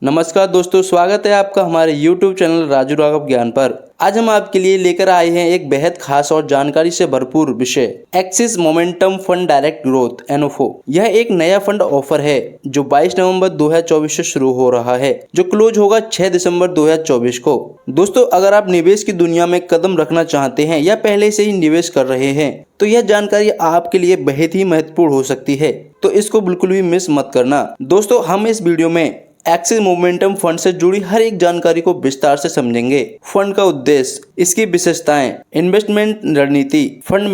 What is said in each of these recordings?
नमस्कार दोस्तों, स्वागत है आपका हमारे YouTube चैनल राजू राघव ज्ञान पर। आज हम आपके लिए लेकर आए हैं एक बेहद खास और जानकारी से भरपूर विषय, axis momentum fund direct growth NFO। यह एक नया फंड ऑफर है जो 22 नवंबर 2024 से शुरू हो रहा है, जो क्लोज होगा 6 दिसंबर 2024 को। दोस्तों, अगर आप निवेश की दुनिया में कदम रखना चाहते हैं या पहले से ही निवेश कर रहे हैं तो यह जानकारी आपके लिए बेहद ही महत्वपूर्ण हो सकती है, तो इसको बिल्कुल भी मिस मत करना। दोस्तों, हम इस वीडियो में एक्सिस मोमेंटम फंड से जुड़ी हर एक जानकारी को विस्तार से समझेंगे। फंड का उद्देश्य, इसकी विशेषताएं, इन्वेस्टमेंट रणनीति, fund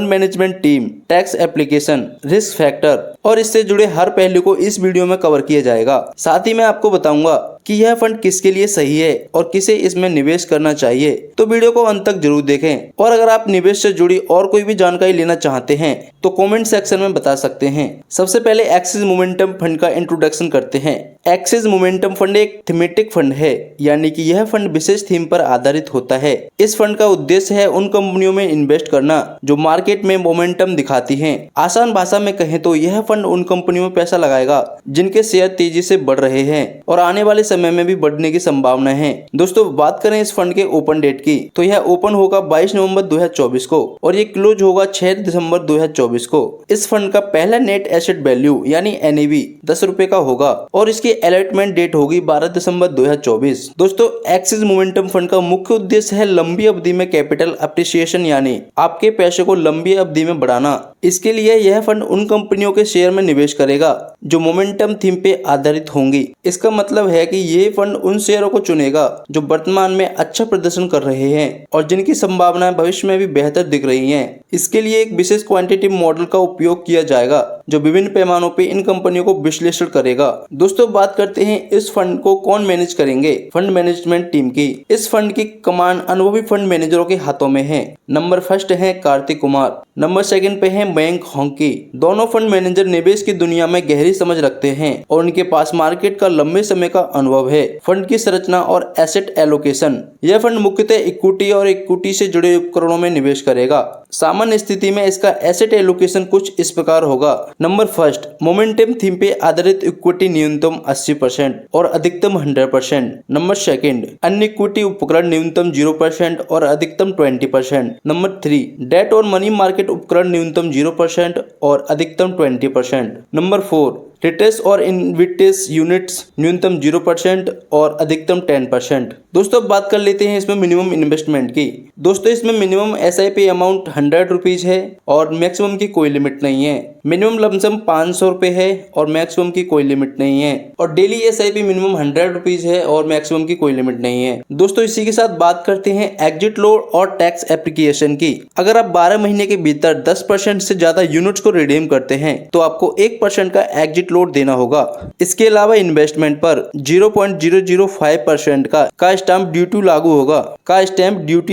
management team, tax application, risk factor और इससे जुड़े हर पहलू को इस वीडियो में कवर किया जाएगा। साथ ही मैं आपको बताऊंगा कि यह फंड किसके लिए सही है और किसे इसमें निवेश करना चाहिए, तो वीडियो को अंत तक जरूर देखें। और अगर आप निवेश से जुड़ी और कोई भी जानकारी लेना चाहते हैं तो कमेंट सेक्शन में बता सकते हैं। सबसे पहले एक्सिस मोमेंटम फंड का इंट्रोडक्शन करते हैं। एक्सिस मोमेंटम फंड एक थीमेटिक फंड है, यानी कि यह फंड विशेष थीम पर आधारित होता है। इस फंड का उद्देश्य है उन कंपनियों में इन्वेस्ट करना जो मार्केट में मोमेंटम दिखाती हैं। आसान भाषा में कहें तो यह फंड उन कंपनियों में पैसा लगाएगा जिनके शेयर तेजी से बढ़ रहे हैं और आने वाले समय में भी बढ़ने की संभावना है। दोस्तों, बात करें इस फंड के ओपन डेट की तो यह ओपन होगा 22 नवंबर 2024 को और ये क्लोज होगा 6 दिसंबर 2024 को। इस फंड का पहला नेट एसेट वैल्यू यानी NAV 10 रुपए का होगा और इसकी अलॉटमेंट डेट होगी 12 दिसंबर 2024। दोस्तों, एक्सिस मोमेंटम फंड का मुख्य उद्देश्य है लंबी अवधि में कैपिटल अप्रिसिएशन, यानी आपके पैसे को लंबी अवधि में बढ़ाना। इसके लिए यह फंड उन कंपनियों के शेयर में निवेश करेगा जो मोमेंटम थीम पे आधारित होंगी। इसका मतलब है कि ये फंड उन शेयरों को चुनेगा जो वर्तमान में अच्छा प्रदर्शन कर रहे हैं और जिनकी संभावनाएं भविष्य में भी बेहतर दिख रही हैं। इसके लिए एक विशेष क्वांटिटेटिव मॉडल का उपयोग किया जाएगा जो विभिन्न पैमानों पे इन कंपनियों को विश्लेषण करेगा। दोस्तों, बात करते हैं इस फंड को कौन मैनेज करेंगे। फंड मैनेजमेंट टीम की इस फंड की कमान अनुभवी फंड मैनेजरों के हाथों में है। नंबर फर्स्ट है कार्तिक कुमार, नंबर सेकंड पे है मयंक होंकी। दोनों फंड मैनेजर निवेश की दुनिया में गहरी समझ रखते हैं और उनके पास मार्केट का लंबे समय का अनुभव है। फंड की संरचना और एसेट एलोकेशन, यह फंड मुख्यतः इक्विटी और इक्विटी से जुड़े उपकरणों में निवेश करेगा। सामान्य स्थिति में इसका एसेट एलोकेशन कुछ इस प्रकार होगा। नंबर फर्स्ट, मोमेंटम थीम पे आधारित इक्विटी न्यूनतम 80% और अधिकतम 100%। नंबर सेकंड, अन्य इक्विटी उपकरण न्यूनतम 0% और अधिकतम 20%। नंबर 3, डेट और मनी मार्केट उपकरण न्यूनतम 0% और अधिकतम 20%। नंबर 4, रिटेस और इन्विटेस यूनिट्स न्यूनतम 0% और अधिकतम 10%। दोस्तों, अब बात कर लेते हैं इसमें मिनिमम इन्वेस्टमेंट की। दोस्तों, इसमें मिनिमम SIP अमाउंट 100 रुपीज है और मैक्सिमम की कोई लिमिट नहीं है। मिनिमम लमसम 500 रुपए है और मैक्सिमम की कोई लिमिट नहीं है और डेली SIP मिनिमम 100 रुपीज है और मैक्सिमम की कोई लिमिट नहीं है। दोस्तों, इसी के साथ बात करते हैं एग्जिट लोड और टैक्स एप्लीकेशन की। अगर आप 12 महीने के भीतर 10% से ज्यादा यूनिट्स को रिडीम करते हैं तो आपको 1% का एग्जिट लोड देना होगा। इसके अलावा इन्वेस्टमेंट पर 0.005% का स्टैंप ड्यूटी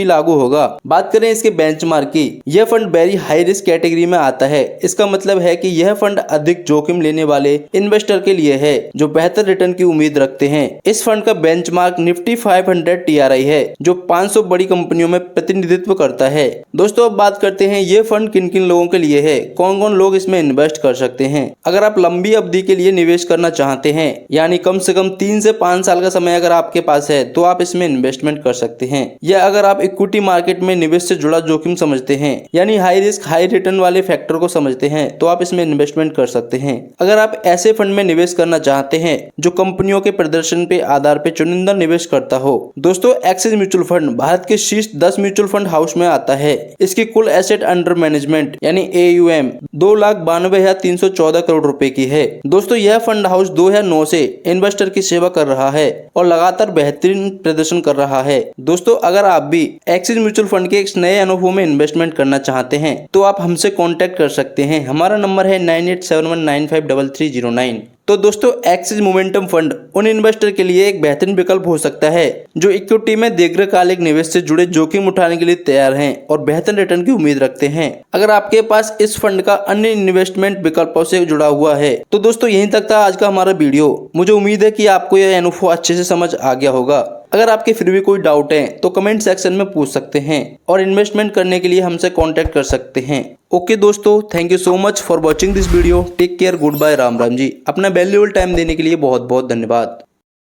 लागू होगा। बात करें इसके बेंचमार्क की, यह fund very high risk category में आता है। इसका मतलब है कि यह फंड अधिक जोखिम लेने वाले इन्वेस्टर के लिए है जो बेहतर रिटर्न की उम्मीद रखते हैं। इस फंड का बेंचमार्क निफ्टी 500 TRI है जो 500 बड़ी कंपनियों में प्रतिनिधित्व करता है। दोस्तों, अब बात करते हैं ये फंड किन किन लोगों के लिए है, कौन कौन लोग इसमें इन्वेस्ट कर सकते हैं। अगर आप लंबी अवधि के लिए निवेश करना चाहते हैं, यानी कम से कम 3 से 5 साल का समय अगर आपके पास है तो आप इसमें इन्वेस्टमेंट कर सकते हैं। या अगर आप इक्विटी मार्केट में निवेश से जुड़ा जोखिम समझते हैं, यानी हाई रिस्क हाई रिटर्न वाले फैक्टर को समझते हैं, तो आप इसमें इन्वेस्टमेंट कर सकते हैं। अगर आप ऐसे फंड में निवेश करना चाहते हैं जो कंपनियों के प्रदर्शन पे आधार पे चुनिंदा निवेश करता हो। दोस्तों, एक्सिस म्यूचुअल फंड भारत के शीर्ष 10 म्यूचुअल फंड हाउस में आता है। इसकी कुल एसेट अंडर मैनेजमेंट यानी AUM 2,92,314 करोड़ रुपए की है। दोस्तों, यह फंड हाउस 2009 से इन्वेस्टर की सेवा कर रहा है और लगातार बेहतरीन प्रदर्शन कर रहा है। दोस्तों, अगर आप भी एक्सिस म्यूचुअल फंड के एक नए अनुभव में इन्वेस्टमेंट करना चाहते हैं तो आप हमसे कांटेक्ट कर सकते हैं। हमारा नंबर है 9871953309। तो दोस्तों, एक्सिस मोमेंटम फंड उन इन्वेस्टर के लिए एक बेहतरीन विकल्प हो सकता है जो इक्विटी में दीर्घकालिक निवेश से जुड़े जोखिम उठाने के लिए तैयार हैं और बेहतर रिटर्न की उम्मीद रखते हैं। अगर आपके पास इस फंड का अन्य इन्वेस्टमेंट विकल्पों से जुड़ा हुआ है तो दोस्तों, यहीं तक था आज का हमारा वीडियो। मुझे उम्मीद है कि आपको यह इन्फो अच्छे से समझ आ गया होगा। अगर आपके फिर भी कोई डाउट है तो कमेंट सेक्शन में पूछ सकते हैं और इन्वेस्टमेंट करने के लिए हमसे कांटेक्ट कर सकते हैं। ओके दोस्तों, thank you so much for watching this video. Take care, good bye, Ram Ram ji. अपना वैल्यूएबल टाइम देने के लिए बहुत बहुत धन्यवाद।